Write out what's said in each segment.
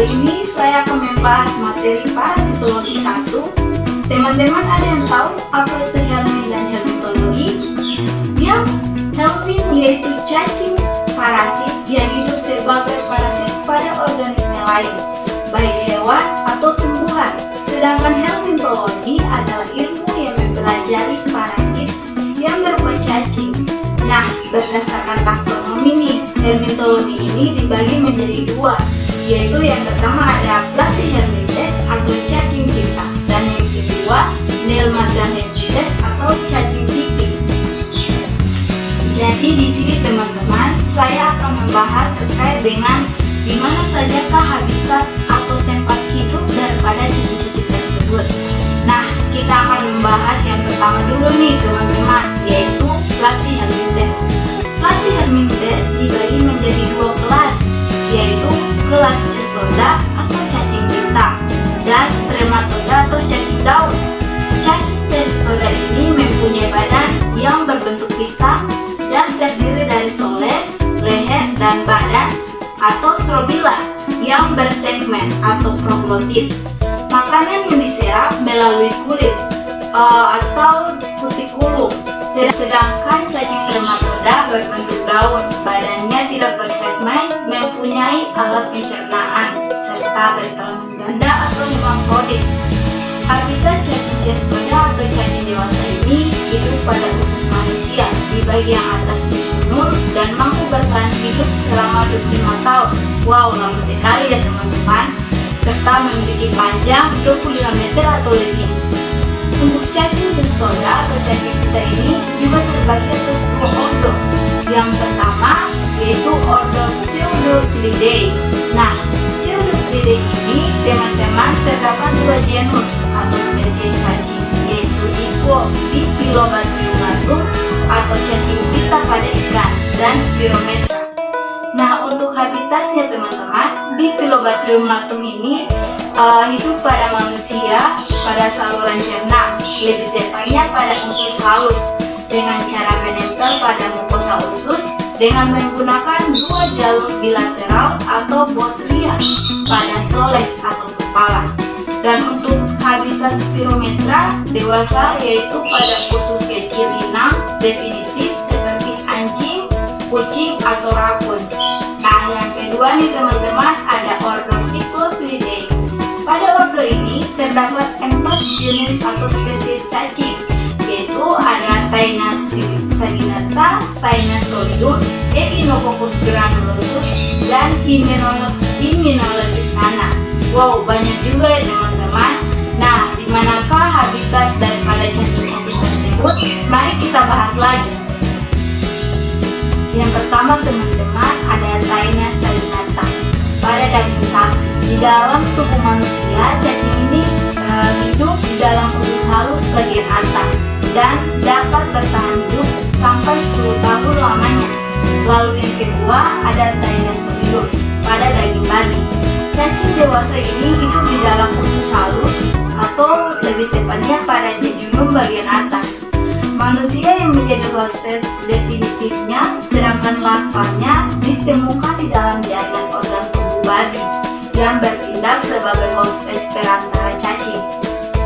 Kali ini saya akan membahas materi parasitologi 1. Teman-teman ada yang tahu apa itu helmin dan helmintologi? Yang helmin yaitu cacing parasit yang hidup sebagai parasit pada organisme lain, baik hewan atau tumbuhan. Sedangkan helmintologi adalah ilmu yang mempelajari parasit yang berupa cacing. Nah, berdasarkan taksonomi nih, helmintologi ini dibagi menjadi dua, yaitu yang pertama ada Platyhelminthes atau cacing pita, dan yang kedua Nelmathelminthes atau cacing pipi. Jadi di sini teman-teman, saya akan membahas terkait dengan di mana sajakah habitat atau tempat hidup daripada cacing-cacing tersebut. Nah, kita akan membahas yang pertama dulu nih teman-teman, yaitu Platyhelminthes. Platyhelminthes dibagi menjadi dua kelas, yaitu kelas Cestoda atau cacing pita dan Trematoda atau cacing daun. Cacing Cestoda ini mempunyai badan yang berbentuk pita dan terdiri dari solex, leher, dan badan atau strobila yang bersegmen atau proglotit. Makanan yang diserap melalui kulit atau kutikulum. Sedangkan cacing Trematoda berbentuk daun, badannya tidak bersegmen, mempunyai alat pencernaan, serta berkelamin ganda atau hermafrodit. Habitat cacing Cestoda atau cacing dewasa ini hidup pada usus manusia di bagian atas gunung dan mampu bertahan hidup selama 25 tahun. Wow, lama sekali ya teman-teman, serta memiliki panjang 25 meter atau lebih. Untuk cacing Cestoda atau cacing pita ini juga terbagi atas dua ordo. Yang pertama yaitu ordo Pseudophylidae. Nah, Pseudophylidae ini teman-teman terdapat dua genus atau spesies cacing, yaitu Dipilobatriumnatum atau cacing pita pada ikan dan Spirometra. Nah, untuk habitatnya teman-teman, Dipilobatriumnatum ini hidup pada manusia, pada saluran cerna, lebih tepatnya pada usus halus, dengan cara menempel pada mukosa usus dengan menggunakan dua jalur bilateral atau botria pada soles atau kepala. Dan untuk habitat Spirometra dewasa yaitu pada usus kecil inang definitif seperti anjing, kucing, atau rakun. Nah, yang kedua nih teman-teman, ada ordo Cyclophylidae. Pada ordo ini terdapat 4 jenis atau spesies cacing, yaitu ada Taenia saginata, Taenia solium, Echinococcus granulosus, dan Hymenologus nana. Wow, banyak juga ya teman-teman. Nah, di manakah habitat daripada cacing-cacing tersebut? Mari kita bahas lagi. Yang pertama teman-teman ada Taenia saginata pada daging sapi. Di dalam tubuh manusia, cacing ini hidup di dalam usus halus bagian atas dan dapat bertahan hidup sampai 10 tahun lamanya. Lalu yang kedua ada Taenia solium pada daging babi. Cacing dewasa ini hidup di dalam usus halus atau lebih tepatnya pada jejunum bagian atas. Manusia yang menjadi host definitifnya, sedangkan larvanya ditemukan di dalam jaringan organ tubuh babi yang bertindak sebagai host perantara cacing.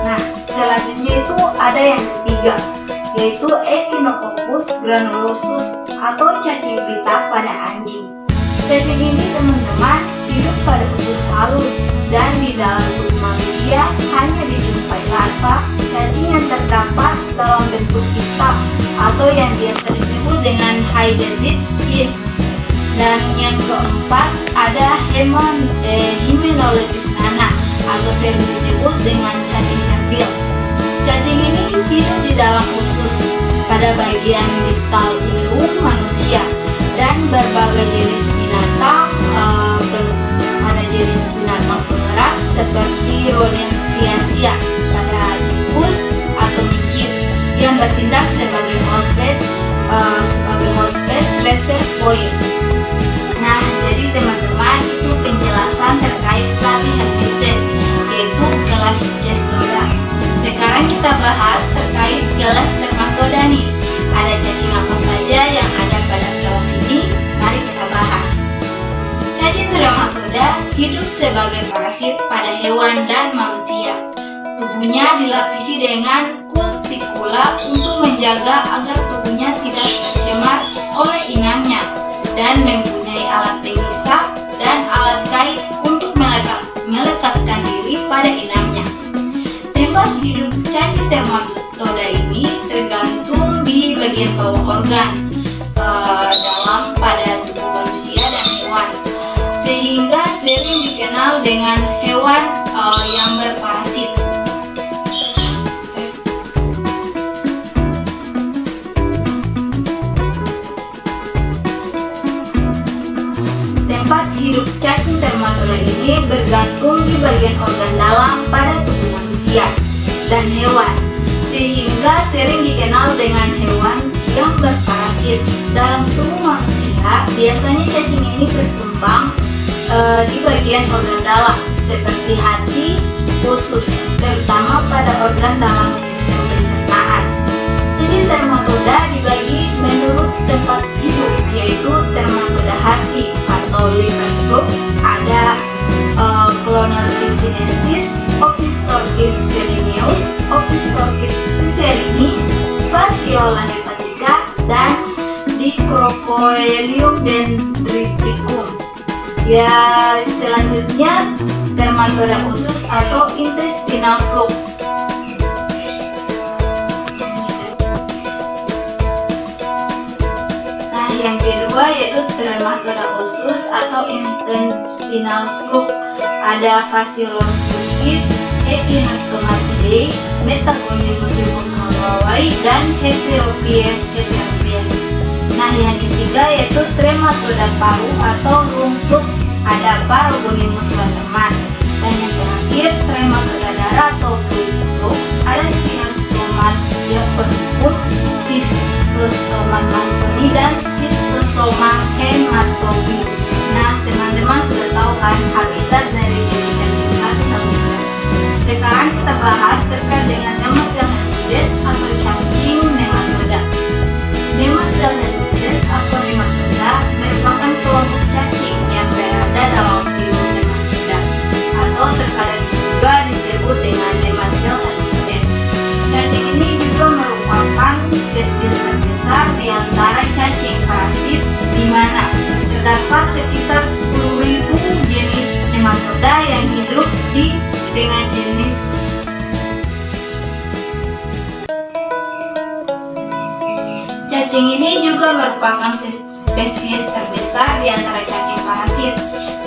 Nah, selanjutnya itu ada yang ketiga, yaitu Echinococcus granulosus atau cacing pita pada anjing. Cacing ini teman-teman hidup pada usus halus dan di dalam tubuh manusia hanya dijumpai larva cacing yang terdapat dalam bentuk hitam atau yang biasa disebut dengan hydatid yeast. Dan yang keempat ada Hymenologus nana atau sering disebut dengan cacing kerdil. Cacing ini hidup di dalam usus pada bagian distal ileum manusia dan berbagai jenis binatang pada jenis binatang penggerak seperti Rodentia pada tikus atau micit yang bertindak sebagai hosped reservoir. Nah, jadi teman-teman itu penjelasan terkait Platyhelminthes, yaitu kelas Cestoda. Sekarang kita bahas terkait kelas Trematoda nih. Ada cacing apa saja yang ada pada kelas ini? Mari kita bahas. berbagai parasit pada hewan dan manusia. Tubuhnya dilapisi dengan kutikula untuk menjaga agar tubuhnya tidak tercemar oleh inangnya, dan mempunyai alat pengisap dan alat kait untuk melekatkan diri pada inangnya. Tempat hidup cacing dermatoda ini tergantung di bagian bawah organ dalam pada tubuh manusia dan hewan, sehingga sering dikenal dengan hewan yang berparasit. Tempat hidup cacing dermatoda ini bergantung di bagian organ dalam pada tubuh manusia dan hewan, sehingga sering dikenal dengan hewan yang berparasit. Dalam tubuh manusia, biasanya cacing ini berkembang di bagian organ dalam seperti hati, usus, terutama pada organ dalam sistem pencernaan. Cacing dermatoda dibagi menurut tempat hidup, yaitu dermatoda hati atau liver group, ada Clonorchis sinensis, Opisthorchis venereus, Opisthorchis piperini, Fasciola hepatica, dan Dicrocoelium dendriticum. Ya, selanjutnya dermatoda usus atau intestinal fluke. Nah, yang kedua yaitu dermatoda usus atau intestinal fluke. Ada Phaseoloschis, Echinostoma, Metagonimus Hawai, dan Heteropies. Nah, yang ketiga yaitu trematoda paru atau rumput, ada Paragonimus waterman. Dan yang terakhir trematoda darah atau fluke, ada Schistosoma diapericum, Schistosoma mansoni, dan Schistosoma hematobi. Nah, teman-teman sudah tahu kan habitat dari jenis cacing Helicoverpa. Sekarang kita bahas terkait dengan Nematodontides atau cacing nematoda. Nematodontides atau nematoda merupakan kelompok cacing yang berada dalam filum nematoda, atau terkadang juga disebut dengan Nematodontides. Cacing ini juga merupakan spesies terbesar di antara cacing parasit, di mana terdapat sekitar 10.000 jenis nematoda yang hidup dengan jenis cacing ini juga merupakan spesies terbesar di antara cacing parasit,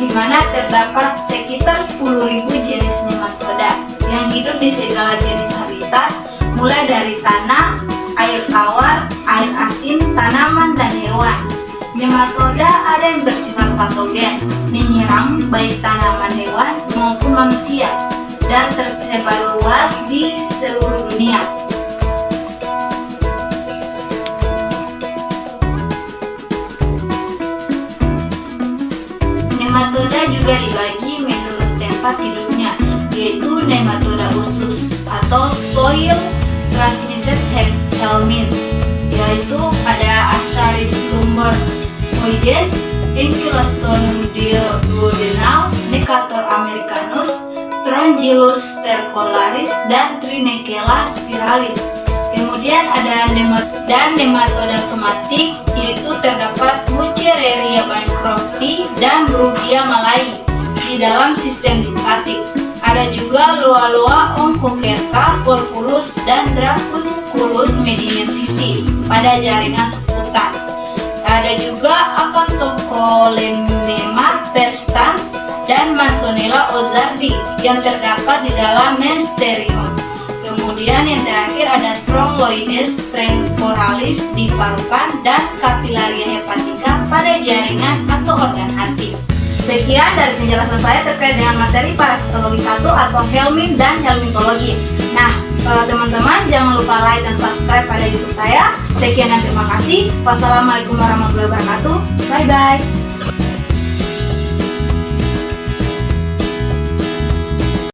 di mana terdapat sekitar 10.000 jenis nematoda yang hidup di segala jenis habitat, mulai dari tanah, air tawar, air asin, tanaman, dan hewan. Nematoda ada yang bersifat patogen, menyerang baik tanaman, hewan, maupun manusia, dan tersebar luas di seluruh dunia. Nematoda juga dibagi menurut tempat hidupnya, yaitu nematoda usus atau soil transmitted helminths, yaitu ada Ascaris lumboides, Ankylostonum duodenal, Necator americanus, Strongylus stercularis, dan Trinechela spiralis. Kemudian ada nematoda somatik, yaitu terdapat Wuchereria bancrofti dan Brugia malai di dalam sistem limfatik. Ada juga Loa-loa oncocerca, Volvulus, dan Dracunculus mediensisi pada jaringan seputar. Ada juga Acanthocolenema perstan dan Mansonella ozardi yang terdapat di dalam Mysterium. Kemudian yang terakhir ada Strongyloides precoralis di parupan dan Capillaria hepatica pada jaringan atau organ hati. Sekian dari penjelasan saya terkait dengan materi parasitologi 1 atau helminth dan helminthologi. Nah, teman-teman jangan lupa like dan subscribe pada YouTube saya. Sekian dan terima kasih. Wassalamualaikum warahmatullahi wabarakatuh. Bye bye.